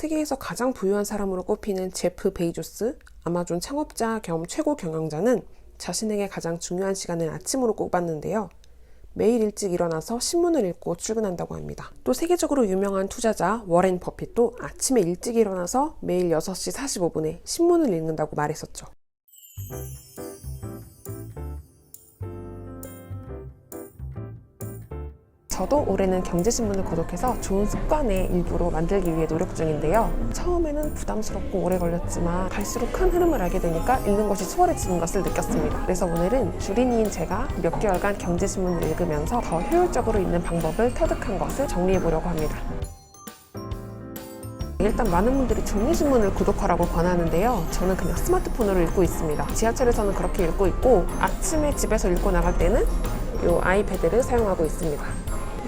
세계에서 가장 부유한 사람으로 꼽히는 제프 베이조스, 아마존 창업자 겸 최고 경영자는 자신에게 가장 중요한 시간을 아침으로 꼽았는데요. 매일 일찍 일어나서 신문을 읽고 출근한다고 합니다. 또 세계적으로 유명한 투자자 워렌 버핏도 아침에 일찍 일어나서 매일 6시 45분에 신문을 읽는다고 말했었죠. 저도 올해는 경제신문을 구독해서 좋은 습관의 일부로 만들기 위해 노력 중인데요. 처음에는 부담스럽고 오래 걸렸지만 갈수록 큰 흐름을 알게 되니까 읽는 것이 수월해지는 것을 느꼈습니다. 그래서 오늘은 주린이인 제가 몇 개월간 경제신문을 읽으면서 더 효율적으로 읽는 방법을 터득한 것을 정리해보려고 합니다. 일단 많은 분들이 종이신문을 구독하라고 권하는데요. 저는 그냥 스마트폰으로 읽고 있습니다. 지하철에서는 그렇게 읽고 있고 아침에 집에서 읽고 나갈 때는 이 아이패드를 사용하고 있습니다.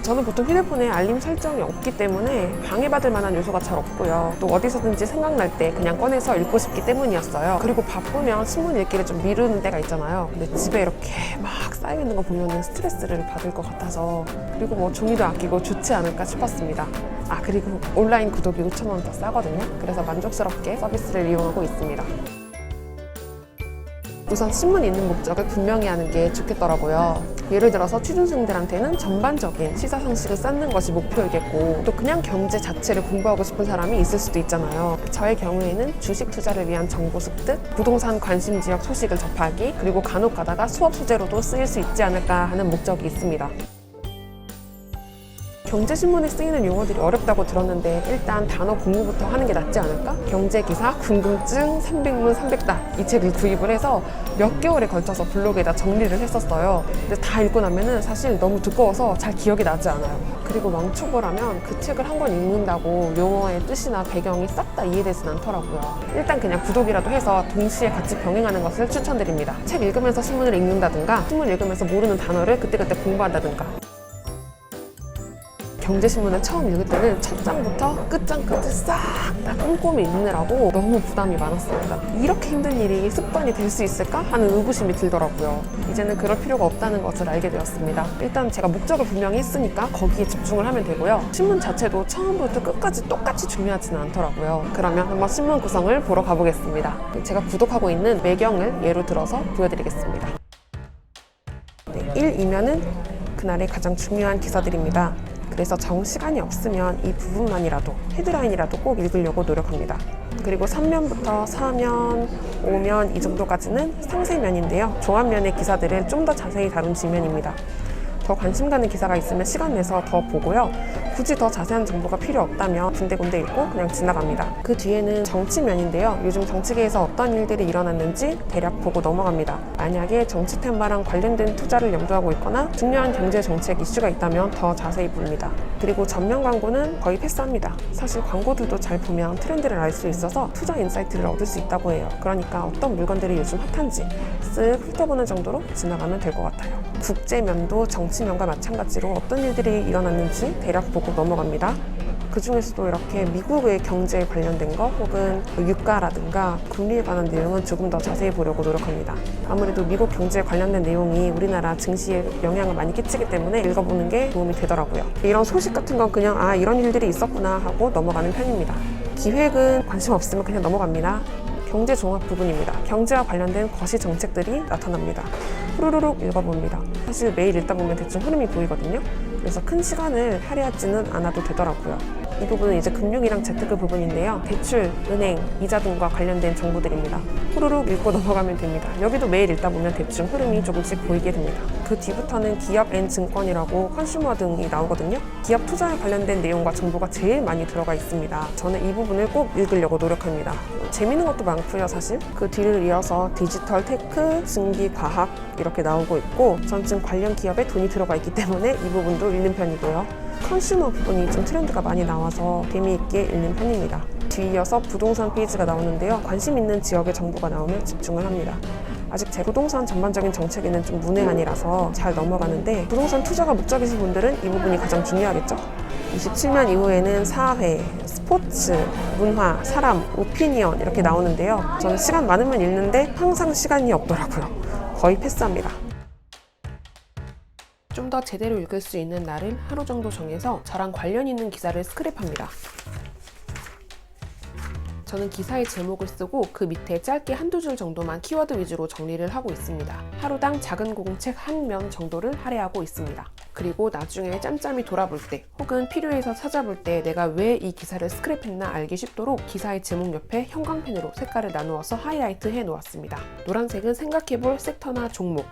저는 보통 휴대폰에 알림 설정이 없기 때문에 방해받을 만한 요소가 잘 없고요. 또 어디서든지 생각날 때 그냥 꺼내서 읽고 싶기 때문이었어요. 그리고 바쁘면 신문 읽기를 좀 미루는 때가 있잖아요. 근데 집에 이렇게 막 쌓여있는 거 보면 스트레스를 받을 것 같아서, 그리고 뭐 종이도 아끼고 좋지 않을까 싶었습니다. 그리고 온라인 구독이 5,000원 더 싸거든요. 그래서 만족스럽게 서비스를 이용하고 있습니다. 우선 신문 읽는 목적을 분명히 하는 게 좋겠더라고요. 예를 들어서 취준생들한테는 전반적인 시사상식을 쌓는 것이 목표이겠고, 또 그냥 경제 자체를 공부하고 싶은 사람이 있을 수도 있잖아요. 저의 경우에는 주식 투자를 위한 정보 습득, 부동산 관심 지역 소식을 접하기, 그리고 간혹 가다가 수업 소재로도 쓰일 수 있지 않을까 하는 목적이 있습니다. 경제신문에 쓰이는 용어들이 어렵다고 들었는데 일단 단어 공부부터 하는 게 낫지 않을까? 경제기사, 궁금증, 300문, 300다 이 책을 구입을 해서 몇 개월에 걸쳐서 블로그에다 정리를 했었어요. 근데 다 읽고 나면은 사실 너무 두꺼워서 잘 기억이 나지 않아요. 그리고 왕초보라면 그 책을 한 권 읽는다고 용어의 뜻이나 배경이 싹 다 이해되진 않더라고요. 일단 그냥 구독이라도 해서 동시에 같이 병행하는 것을 추천드립니다. 책 읽으면서 신문을 읽는다든가, 신문 읽으면서 모르는 단어를 그때그때 공부한다든가. 경제신문을 처음 읽을 때는 첫 장부터 끝장까지 싹 다 꼼꼼히 읽느라고 너무 부담이 많았습니다. 이렇게 힘든 일이 습관이 될 수 있을까 하는 의구심이 들더라고요. 이제는 그럴 필요가 없다는 것을 알게 되었습니다. 일단 제가 목적을 분명히 했으니까 거기에 집중을 하면 되고요. 신문 자체도 처음부터 끝까지 똑같이 중요하지는 않더라고요. 그러면 한번 신문 구성을 보러 가보겠습니다. 제가 구독하고 있는 매경을 예로 들어서 보여드리겠습니다. 1이면은 그날의 가장 중요한 기사들입니다. 그래서 정시간이 없으면 이 부분만이라도, 헤드라인이라도 꼭 읽으려고 노력합니다. 그리고 3면부터 4면, 5면 이 정도까지는 상세면인데요. 종합면의 기사들을 좀 더 자세히 다룬 지면입니다. 더 관심 가는 기사가 있으면 시간 내서 더 보고요. 굳이 더 자세한 정보가 필요 없다면 군데군데 읽고 그냥 지나갑니다. 그 뒤에는 정치면인데요. 요즘 정치계에서 어떤 일들이 일어났는지 대략 보고 넘어갑니다. 만약에 정치 테마랑 관련된 투자를 염두하고 있거나 중요한 경제 정책 이슈가 있다면 더 자세히 봅니다. 그리고 전면 광고는 거의 패스합니다. 사실 광고들도 잘 보면 트렌드를 알 수 있어서 투자 인사이트를 얻을 수 있다고 해요. 그러니까 어떤 물건들이 요즘 핫한지 쓱 훑어보는 정도로 지나가면 될 것 같아요. 국제면도 정치면과 마찬가지로 어떤 일들이 일어났는지 대략 보고 넘어갑니다. 그 중에서도 이렇게 미국의 경제에 관련된 거 혹은 유가라든가 금리에 관한 내용은 조금 더 자세히 보려고 노력합니다. 아무래도 미국 경제에 관련된 내용이 우리나라 증시에 영향을 많이 끼치기 때문에 읽어보는 게 도움이 되더라고요. 이런 소식 같은 건 그냥 이런 일들이 있었구나 하고 넘어가는 편입니다. 기획은 관심 없으면 그냥 넘어갑니다. 경제 종합 부분입니다. 경제와 관련된 거시 정책들이 나타납니다. 후루룩 읽어봅니다. 사실 매일 읽다 보면 대충 흐름이 보이거든요. 그래서 큰 시간을 할애하지는 않아도 되더라고요. 이 부분은 이제 금융이랑 재테크 부분인데요. 대출, 은행, 이자 등과 관련된 정보들입니다. 후루룩 읽고 넘어가면 됩니다. 여기도 매일 읽다 보면 대충 흐름이 조금씩 보이게 됩니다. 그 뒤부터는 기업 앤 증권이라고 컨슈머 등이 나오거든요. 기업 투자에 관련된 내용과 정보가 제일 많이 들어가 있습니다. 저는 이 부분을 꼭 읽으려고 노력합니다. 재밌는 것도 많고요, 사실. 그 뒤를 이어서 디지털, 테크, 증기, 과학 이렇게 나오고 있고, 전 지금 관련 기업에 돈이 들어가 있기 때문에 이 부분도 읽는 편이고요. 컨슈머 부분이 좀 트렌드가 많이 나와서 재미있게 읽는 편입니다. 뒤이어서 부동산 페이지가 나오는데요. 관심 있는 지역의 정보가 나오면 집중을 합니다. 아직 제 부동산 전반적인 정책에는 좀 문외한이라서 잘 넘어가는데, 부동산 투자가 목적이신 분들은 이 부분이 가장 중요하겠죠. 27면 이후에는 사회, 스포츠, 문화, 사람, 오피니언 이렇게 나오는데요. 저는 시간 많으면 읽는데 항상 시간이 없더라고요. 거의 패스합니다. 좀 더 제대로 읽을 수 있는 날을 하루 정도 정해서 저랑 관련 있는 기사를 스크랩합니다. 저는 기사의 제목을 쓰고 그 밑에 짧게 한두 줄 정도만 키워드 위주로 정리를 하고 있습니다. 하루당 작은 공책 한 면 정도를 할애하고 있습니다. 그리고 나중에 짬짬이 돌아볼 때 혹은 필요해서 찾아볼 때 내가 왜 이 기사를 스크랩했나 알기 쉽도록 기사의 제목 옆에 형광펜으로 색깔을 나누어서 하이라이트 해 놓았습니다. 노란색은 생각해볼 섹터나 종목,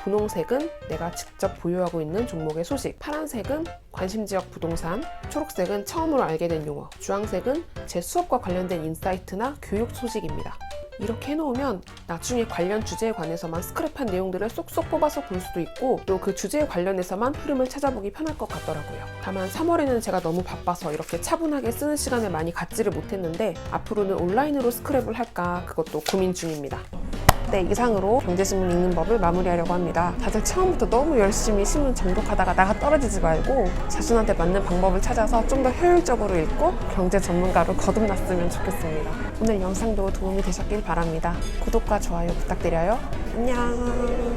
분홍색은 내가 직접 보유하고 있는 종목의 소식, 파란색은 관심지역 부동산, 초록색은 처음으로 알게 된 용어, 주황색은 제 수업과 관련된 인사이트나 교육 소식입니다. 이렇게 해놓으면 나중에 관련 주제에 관해서만 스크랩한 내용들을 쏙쏙 뽑아서 볼 수도 있고 또 그 주제에 관련해서만 흐름을 찾아보기 편할 것 같더라고요. 다만 3월에는 제가 너무 바빠서 이렇게 차분하게 쓰는 시간을 많이 갖지를 못했는데 앞으로는 온라인으로 스크랩을 할까 그것도 고민 중입니다. 네, 이상으로 경제신문 읽는 법을 마무리하려고 합니다. 다들 처음부터 너무 열심히 신문 정독하다가 나가 떨어지지 말고 자신한테 맞는 방법을 찾아서 좀 더 효율적으로 읽고 경제 전문가로 거듭났으면 좋겠습니다. 오늘 영상도 도움이 되셨길 바랍니다. 구독과 좋아요 부탁드려요. 안녕.